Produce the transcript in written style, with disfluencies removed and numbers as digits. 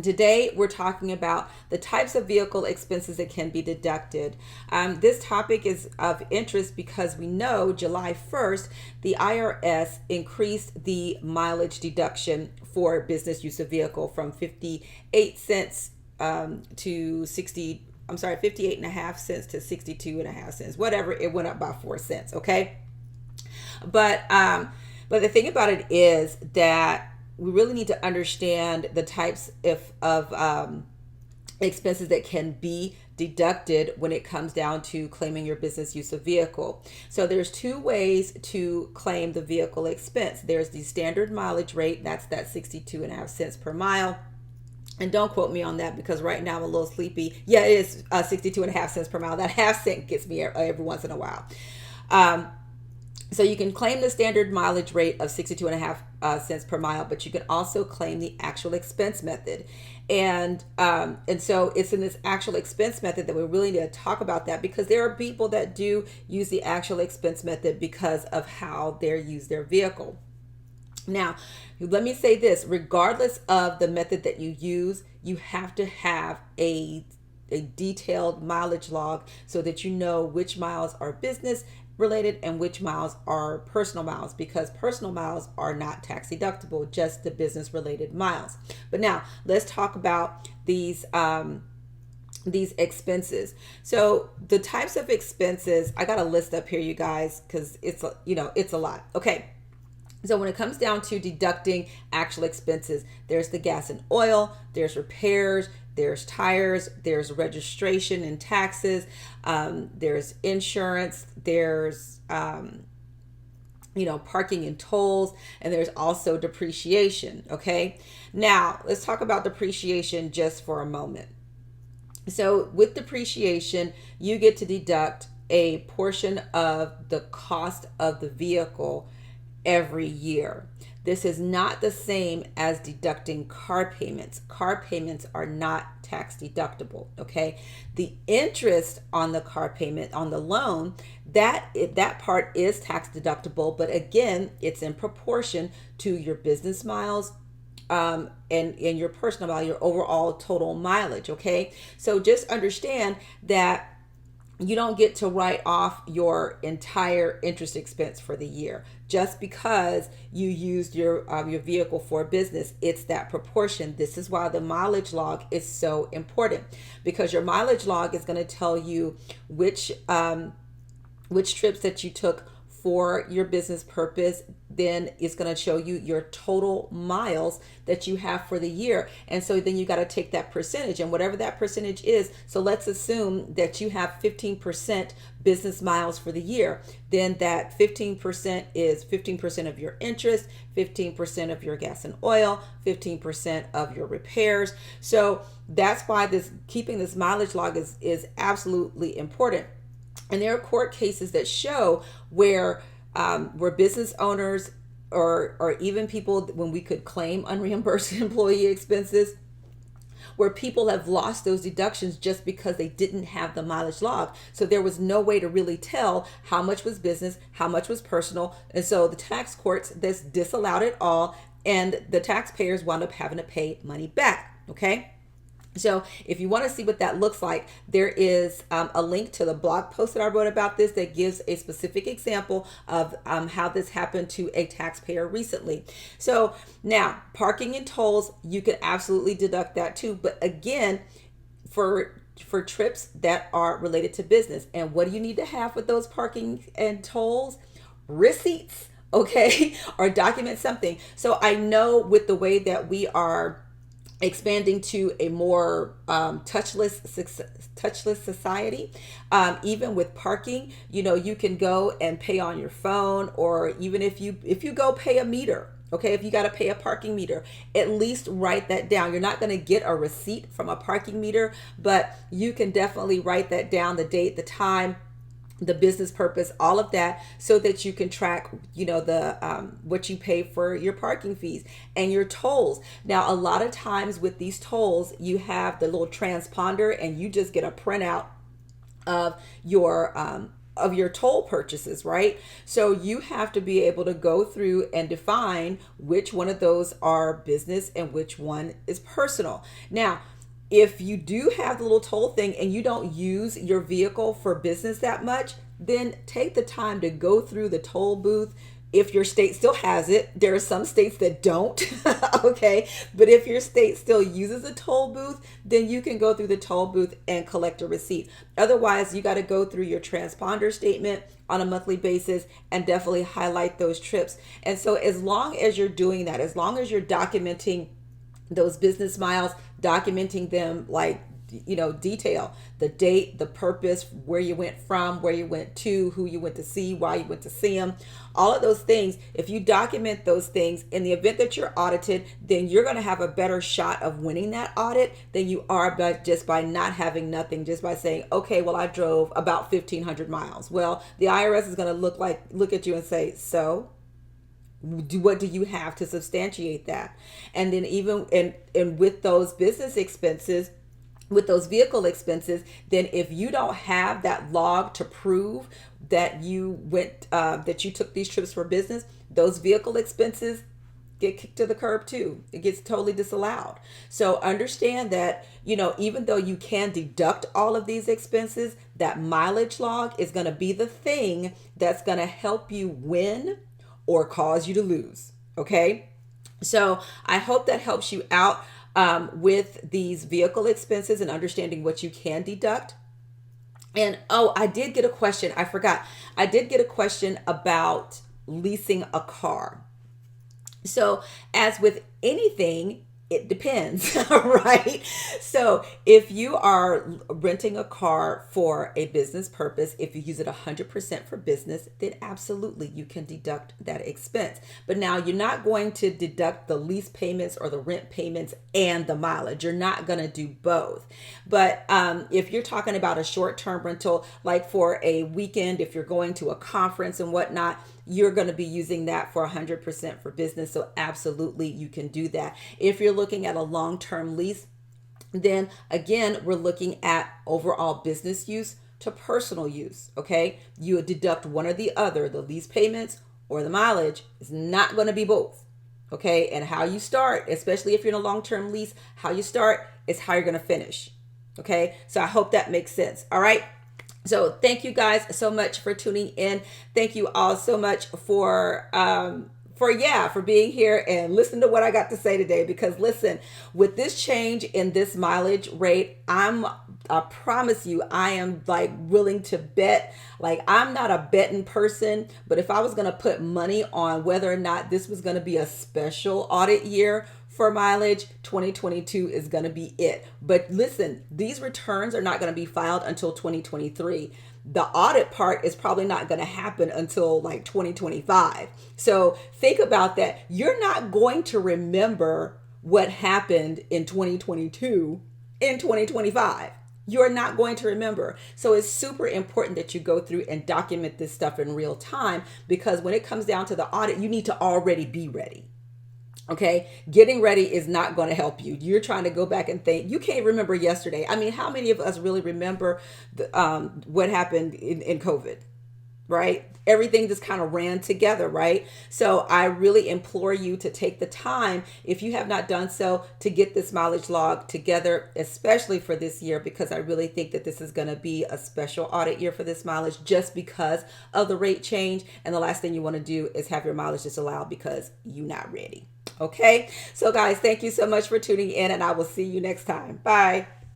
Today, we're talking about the types of vehicle expenses that can be deducted. This topic is of interest because we know July 1st, the IRS increased the mileage deduction for business use of vehicle from 58 cents to 60. I'm sorry, 58 and a half cents to 62 and a half cents. Whatever, it went up by 4 cents. Okay, but the thing about it is that we really need to understand the types of expenses that can be deducted when it comes down to claiming your business use of vehicle. So there's two ways to claim the vehicle expense. There's the standard mileage rate, that's that 62 and a half cents per mile. And don't quote me on that because right now I'm a little sleepy. Yeah, it is 62 and a half cents per mile. That half cent gets me every once in a while. Um, so you can claim the standard mileage rate of 62 and a half cents per mile, but you can also claim the actual expense method. And so it's in this actual expense method that we really need to talk about that, because there are people that do use the actual expense method because of how they use their vehicle. Now, let me say this, regardless of the method that you use, you have to have a detailed mileage log so that you know which miles are business related and which miles are personal miles, because personal miles are not tax deductible, just the business related miles. But now let's talk about these expenses. So the types of expenses, I got a list up here, you guys, because it's a lot. Okay. So when it comes down to deducting actual expenses, there's the gas and oil, there's repairs, there's tires, there's registration and taxes, there's insurance, there's parking and tolls, and there's also depreciation. Okay, now let's talk about depreciation just for a moment. So with depreciation, you get to deduct a portion of the cost of the vehicle every year. This is not the same as deducting car payments. Car payments are not tax deductible, okay? The interest on the car payment, on the loan, that part is tax deductible, but again, it's in proportion to your business miles, and your personal mile, your overall total mileage, okay? So just understand that you don't get to write off your entire interest expense for the year just because you used your vehicle for business. It's that proportion. This is why the mileage log is so important, because your mileage log is going to tell you which trips that you took for your business purpose. Then it's going to show you your total miles that you have for the year. And so then you got to take that percentage, and whatever that percentage is. So let's assume that you have 15% business miles for the year. Then that 15% is 15% of your interest, 15% of your gas and oil, 15% of your repairs. So that's why keeping this mileage log is absolutely important. And there are court cases that show where business owners or even people, when we could claim unreimbursed employee expenses, where people have lost those deductions just because they didn't have the mileage log. So there was no way to really tell how much was business, how much was personal. And so the tax courts disallowed it all, and the taxpayers wound up having to pay money back. Okay. So if you want to see what that looks like, there is a link to the blog post that I wrote about this that gives a specific example of how this happened to a taxpayer recently. So now, parking and tolls, you can absolutely deduct that too. But again, for trips that are related to business. And what do you need to have with those parking and tolls? Receipts, okay? Or document something. So I know with the way that we are expanding to a more touchless society, even with parking, you can go and pay on your phone, or even if you go pay a meter. Okay, if you got to pay a parking meter, at least write that down. You're not going to get a receipt from a parking meter, but you can definitely write that down, the date, the time, the business purpose, all of that, so that you can track, the what you pay for your parking fees and your tolls. Now, a lot of times with these tolls, you have the little transponder, and you just get a printout of your toll purchases, right? So you have to be able to go through and define which one of those are business and which one is personal. Now, if you do have the little toll thing and you don't use your vehicle for business that much, then take the time to go through the toll booth. If your state still has it, there are some states that don't, okay? But if your state still uses a toll booth, then you can go through the toll booth and collect a receipt. Otherwise, you got to go through your transponder statement on a monthly basis and definitely highlight those trips. And so as long as you're doing that, as long as you're documenting those business miles, documenting them like, detail the date, the purpose, where you went from, where you went to, who you went to see, why you went to see them, all of those things. If you document those things, in the event that you're audited, then you're going to have a better shot of winning that audit than you are just by not having nothing, just by saying, okay, well, I drove about 1,500 miles. Well, the IRS is going to look at you and say, so what do you have to substantiate that? And then even and with those business expenses, with those vehicle expenses, then if you don't have that log to prove that that you took these trips for business, those vehicle expenses get kicked to the curb too. It gets totally disallowed. So understand that, even though you can deduct all of these expenses, that mileage log is going to be the thing that's going to help you win or cause you to lose. Okay. So I hope that helps you out with these vehicle expenses and understanding what you can deduct. And I did get a question. I forgot. I did get a question about leasing a car. So as with anything, it depends, right? So if you are renting a car for a business purpose, if you use it 100% for business, then absolutely you can deduct that expense. But now you're not going to deduct the lease payments or the rent payments and the mileage. You're not going to do both. But if you're talking about a short-term rental, like for a weekend, if you're going to a conference and whatnot, you're going to be using that for 100% for business. So absolutely you can do that. If you're looking at a long-term lease, then again, we're looking at overall business use to personal use. Okay. You would deduct one or the other, the lease payments or the mileage. Is not going to be both. Okay. And how you start, especially if you're in a long-term lease, how you start is how you're going to finish. Okay. So I hope that makes sense. All right. So thank you guys so much for tuning in. Thank you all so much for being here and listening to what I got to say today. Because listen, with this change in this mileage rate, I promise you, I am like willing to bet. Like, I'm not a betting person, but if I was going to put money on whether or not this was going to be a special audit year for mileage, 2022 is going to be it. But listen, these returns are not going to be filed until 2023. The audit part is probably not going to happen until like 2025. So think about that. You're not going to remember what happened in 2022 in 2025. You're not going to remember. So it's super important that you go through and document this stuff in real time, because when it comes down to the audit, you need to already be ready. Okay, getting ready is not going to help you. You're trying to go back and think. You can't remember yesterday. I mean, how many of us really remember what happened in COVID, right? Everything just kind of ran together, right? So I really implore you to take the time, if you have not done so, to get this mileage log together, especially for this year, because I really think that this is going to be a special audit year for this mileage just because of the rate change. And the last thing you want to do is have your mileage disallowed because you're not ready. Okay, so guys, thank you so much for tuning in, and I will see you next time. Bye.